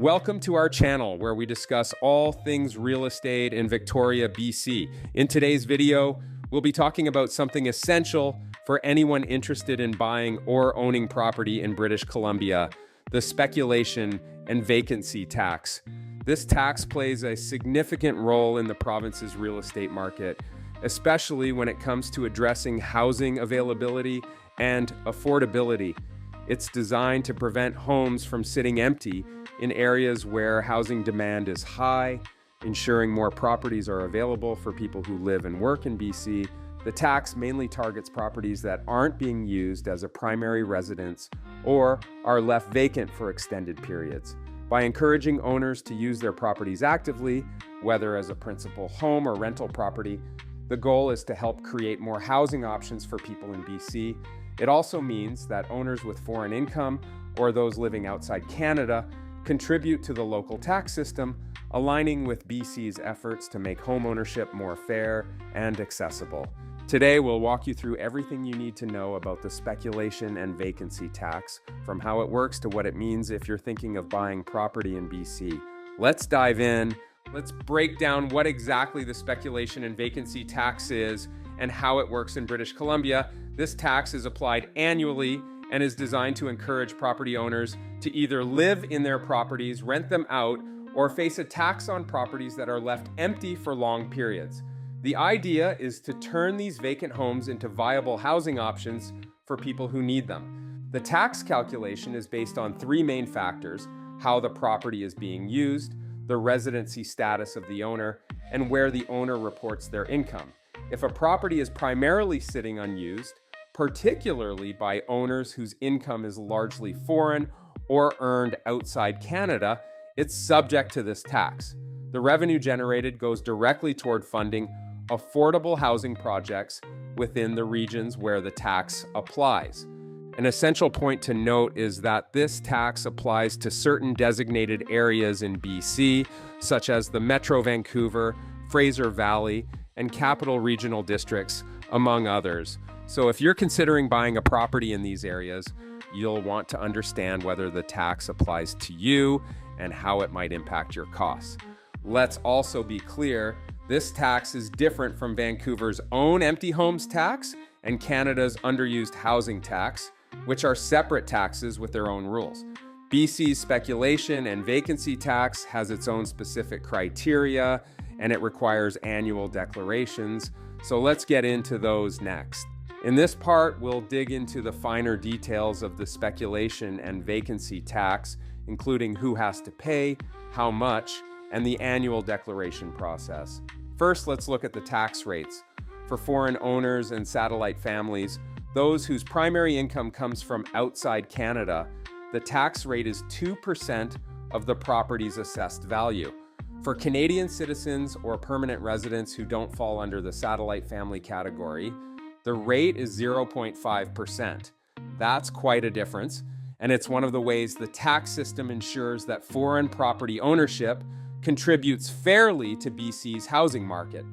Welcome to our channel where we discuss all things real estate in Victoria, BC. In today's video, we'll be talking about something essential for anyone interested in buying or owning property in British Columbia, the Speculation and Vacancy Tax. This tax plays a significant role in the province's real estate market, especially when it comes to addressing housing availability and affordability. It's designed to prevent homes from sitting empty in areas where housing demand is high, ensuring more properties are available for people who live and work in BC. The tax mainly targets properties that aren't being used as a primary residence or are left vacant for extended periods. By encouraging owners to use their properties actively, whether as a principal home or rental property, the goal is to help create more housing options for people in BC. It also means that owners with foreign income or those living outside Canada contribute to the local tax system, aligning with BC's efforts to make homeownership more fair and accessible. Today, we'll walk you through everything you need to know about the Speculation and Vacancy Tax, from how it works to what it means if you're thinking of buying property in BC. Let's dive in. Let's break down what exactly the Speculation and Vacancy Tax is and how it works in British Columbia. This tax is applied annually and is designed to encourage property owners to either live in their properties, rent them out, or face a tax on properties that are left empty for long periods. The idea is to turn these vacant homes into viable housing options for people who need them. The tax calculation is based on three main factors: how the property is being used, the residency status of the owner, and where the owner reports their income. If a property is primarily sitting unused, particularly by owners whose income is largely foreign or earned outside Canada, it's subject to this tax. The revenue generated goes directly toward funding affordable housing projects within the regions where the tax applies. An essential point to note is that this tax applies to certain designated areas in BC, such as the Metro Vancouver, Fraser Valley, and Capital Regional Districts, among others. So if you're considering buying a property in these areas, you'll want to understand whether the tax applies to you and how it might impact your costs. Let's also be clear, this tax is different from Vancouver's own empty homes tax and Canada's underused housing tax, which are separate taxes with their own rules. BC's Speculation and Vacancy Tax has its own specific criteria, and it requires annual declarations. So let's get into those next. In this part, we'll dig into the finer details of the Speculation and Vacancy Tax, including who has to pay, how much, and the annual declaration process. First, let's look at the tax rates. For foreign owners and satellite families, those whose primary income comes from outside Canada, the tax rate is 2% of the property's assessed value. For Canadian citizens or permanent residents who don't fall under the satellite family category, the rate is 0.5%. That's quite a difference, and it's one of the ways the tax system ensures that foreign property ownership contributes fairly to BC's housing market.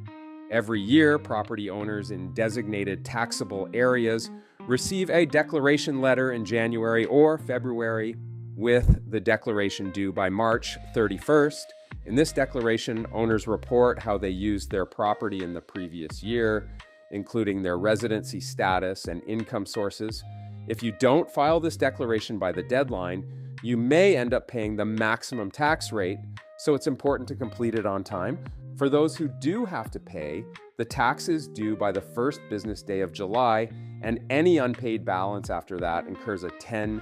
Every year, property owners in designated taxable areas receive a declaration letter in January or February, with the declaration due by March 31st. In this declaration, owners report how they used their property in the previous year, including their residency status and income sources. If you don't file this declaration by the deadline, you may end up paying the maximum tax rate, so it's important to complete it on time. For those who do have to pay, the tax is due by the first business day of July, and any unpaid balance after that incurs a 10%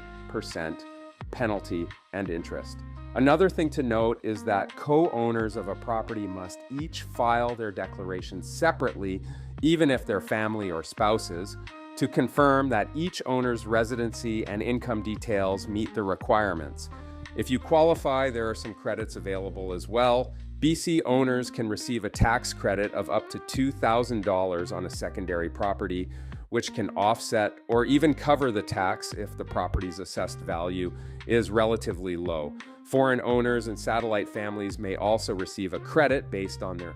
penalty and interest. Another thing to note is that co-owners of a property must each file their declarations separately, even if they're family or spouses, to confirm that each owner's residency and income details meet the requirements. If you qualify, there are some credits available as well. BC owners can receive a tax credit of up to $2,000 on a secondary property, which can offset or even cover the tax if the property's assessed value is relatively low. Foreign owners and satellite families may also receive a credit based on their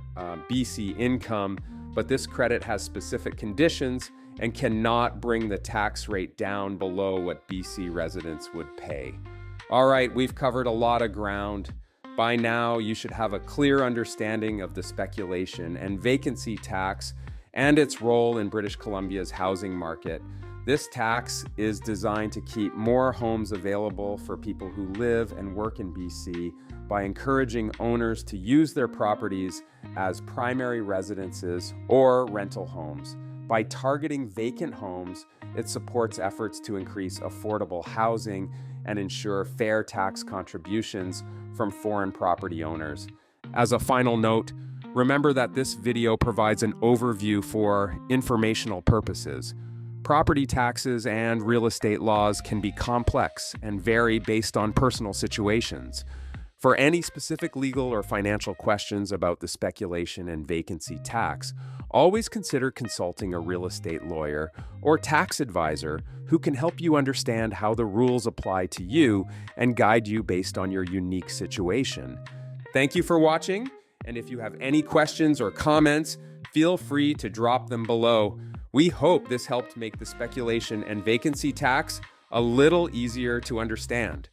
BC income, but this credit has specific conditions and cannot bring the tax rate down below what BC residents would pay. All right, we've covered a lot of ground. By now, you should have a clear understanding of the speculation and vacancy tax and its role in British Columbia's housing market. This tax is designed to keep more homes available for people who live and work in BC by encouraging owners to use their properties as primary residences or rental homes. By targeting vacant homes, it supports efforts to increase affordable housing and ensure fair tax contributions from foreign property owners. As a final note, remember that this video provides an overview for informational purposes. Property taxes and real estate laws can be complex and vary based on personal situations. For any specific legal or financial questions about the speculation and vacancy tax, always consider consulting a real estate lawyer or tax advisor who can help you understand how the rules apply to you and guide you based on your unique situation. Thank you for watching, and if you have any questions or comments, feel free to drop them below. We hope this helped make the speculation and vacancy tax a little easier to understand.